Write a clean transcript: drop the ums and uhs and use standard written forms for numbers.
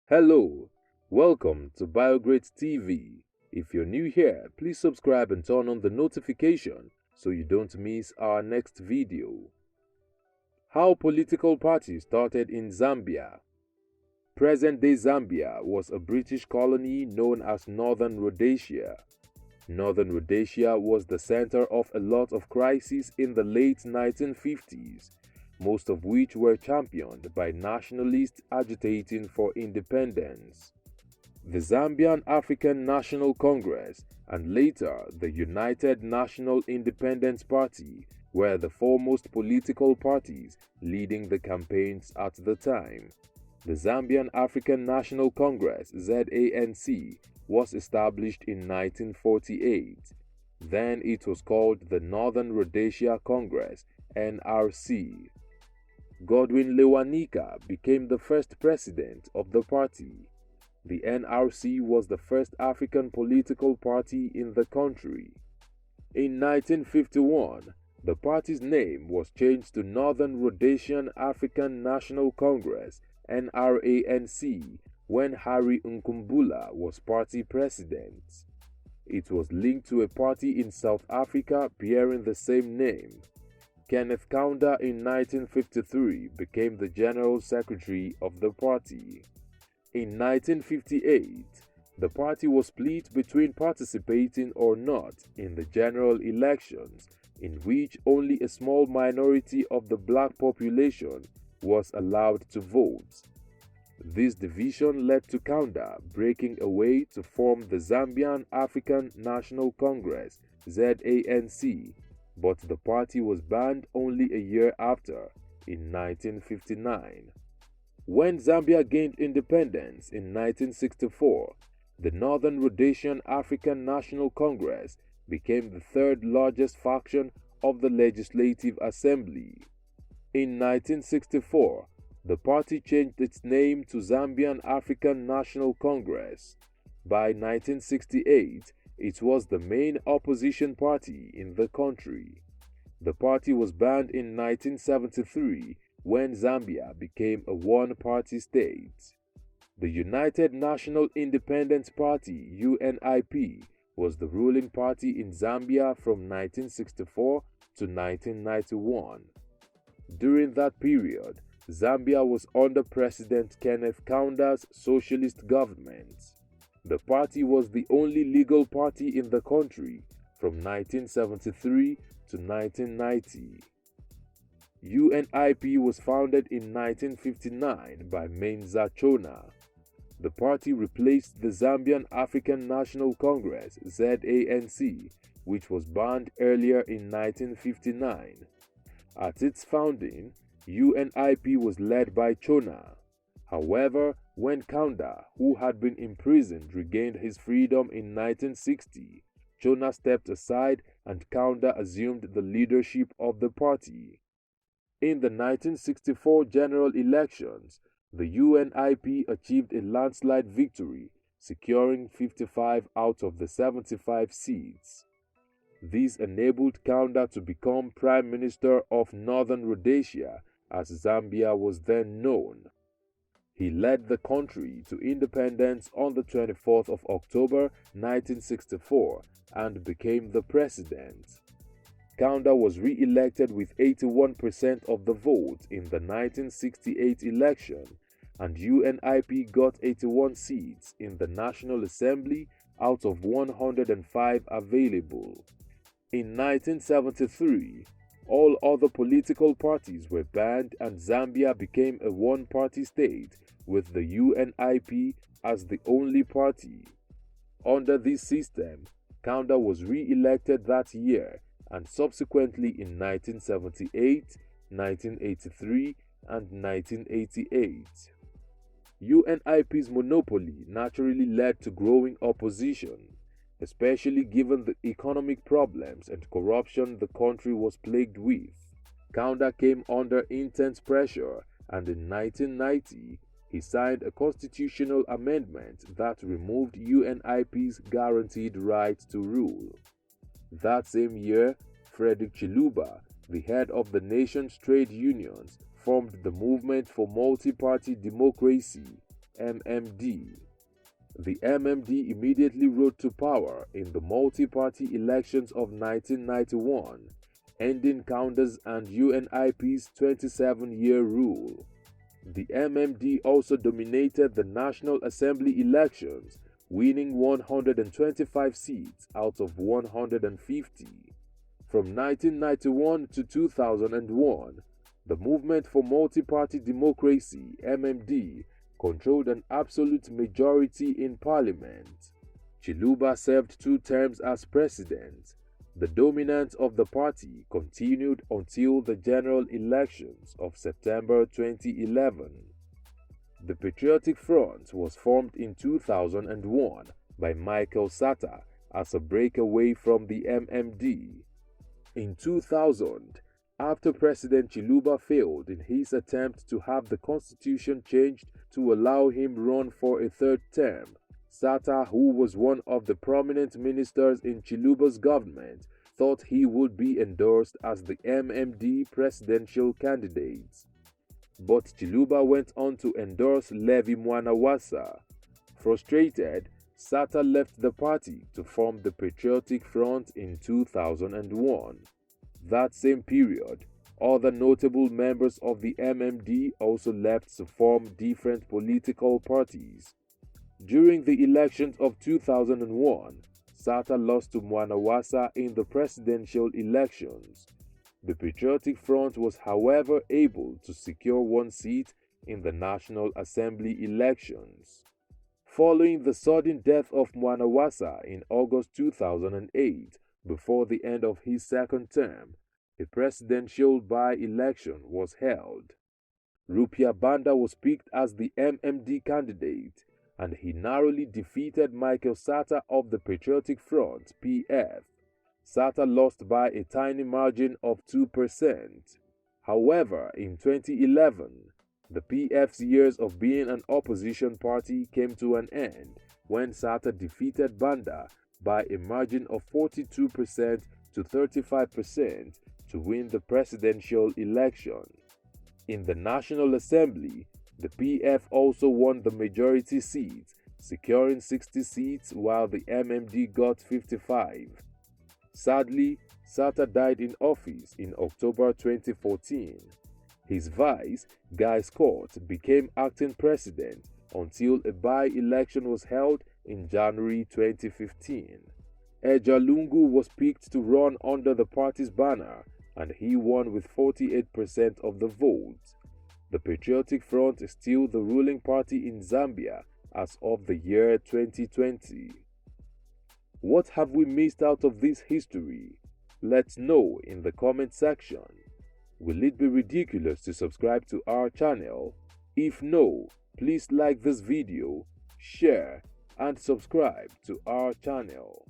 Hello, welcome to BioGrade TV. If you're new here, please subscribe and turn on the notification so you don't miss our next video. How political parties started in Zambia. Present-day Zambia was a British colony known as Northern Rhodesia. Northern Rhodesia was the center of a lot of crises in the late 1950s, most of which were championed by nationalists agitating for independence. The Zambian African National Congress and later the United National Independence Party were the foremost political parties leading the campaigns at the time. The Zambian African National Congress (ZANC) was established in 1948. Then it was called the Northern Rhodesia Congress (NRC). Godwin Lewanika became the first president of the party. The NRC was the first African political party in the country. In 1951, the party's name was changed to Northern Rhodesian African National Congress (NRANC) when Harry Nkumbula was party president. It was linked to a party in South Africa bearing the same name. Kenneth Kaunda in 1953 became the General Secretary of the party. In 1958, the party was split between participating or not in the general elections, in which only a small minority of the black population was allowed to vote. This division led to Kaunda breaking away to form the Zambian African National Congress (ZANC), but the party was banned only a year after, in 1959. When Zambia gained independence in 1964, the Northern Rhodesian African National Congress became the third largest faction of the Legislative Assembly. In 1964, the party changed its name to Zambian African National Congress. By 1968, it was the main opposition party in the country. The party was banned in 1973 when Zambia became a one-party state. The United National Independence Party (UNIP) was the ruling party in Zambia from 1964 to 1991. During that period, Zambia was under President Kenneth Kaunda's socialist government. The party was the only legal party in the country from 1973 to 1990. UNIP was founded in 1959 by Menza Chona. The party replaced the Zambian African National Congress (ZANC), which was banned earlier in 1959. At its founding, UNIP was led by Chona. However, when Kaunda, who had been imprisoned, regained his freedom in 1960, Chona stepped aside and Kaunda assumed the leadership of the party. In the 1964 general elections, the UNIP achieved a landslide victory, securing 55 out of the 75 seats. This enabled Kaunda to become Prime Minister of Northern Rhodesia, as Zambia was then known. He led the country to independence on the 24th of October 1964 and became the president. Kaunda was re-elected with 81% of the vote in the 1968 election, and UNIP got 81 seats in the National Assembly out of 105 available. In 1973, all other political parties were banned and Zambia became a one-party state with the UNIP as the only party. Under this system, Kaunda was re-elected that year and subsequently in 1978, 1983, and 1988. UNIP's monopoly naturally led to growing opposition, especially given the economic problems and corruption the country was plagued with. Kaunda came under intense pressure and in 1990, he signed a constitutional amendment that removed UNIP's guaranteed right to rule. That same year, Frederick Chiluba, the head of the nation's trade unions, formed the Movement for Multi-Party Democracy, MMD. The MMD immediately rose to power in the multi-party elections of 1991, ending Counters and UNIP's 27-year rule. The MMD also dominated the National Assembly elections, winning 125 seats out of 150. From 1991 to 2001, the Movement for Multi-Party Democracy (MMD) controlled an absolute majority in parliament. Chiluba served 2 terms as president. The dominance of the party continued until the general elections of September 2011. The Patriotic Front was formed in 2001 by Michael Sata as a breakaway from the MMD. In 2000, after President Chiluba failed in his attempt to have the constitution changed to allow him run for a 3rd term, Sata, who was one of the prominent ministers in Chiluba's government, thought he would be endorsed as the MMD presidential candidate. But Chiluba went on to endorse Levi Mwanawasa. Frustrated, Sata left the party to form the Patriotic Front in 2001. That same period, other notable members of the MMD also left to form different political parties. During the elections of 2001, Sata lost to Mwanawasa in the presidential elections. The Patriotic Front was, however, able to secure 1 seat in the National Assembly elections. Following the sudden death of Mwanawasa in August 2008, before the end of his 2nd term, a presidential by-election was held. Rupia Banda was picked as the MMD candidate, and he narrowly defeated Michael Sata of the Patriotic Front (PF). Sata lost by a tiny margin of 2%. However, in 2011, the PF's years of being an opposition party came to an end when Sata defeated Banda by a margin of 42% to 35% to win the presidential election. In the National Assembly, the PF also won the majority seats, securing 60 seats while the MMD got 55. Sadly, Sata died in office in October 2014. His vice, Guy Scott, became acting president until a by-election was held in January 2015. Eja Lungu was picked to run under the party's banner, and he won with 48% of the votes. The Patriotic Front is still the ruling party in Zambia as of the year 2020. What have we missed out of this history? Let's know in the comment section. Will it be ridiculous to subscribe to our channel? If no, please like this video, share, and subscribe to our channel.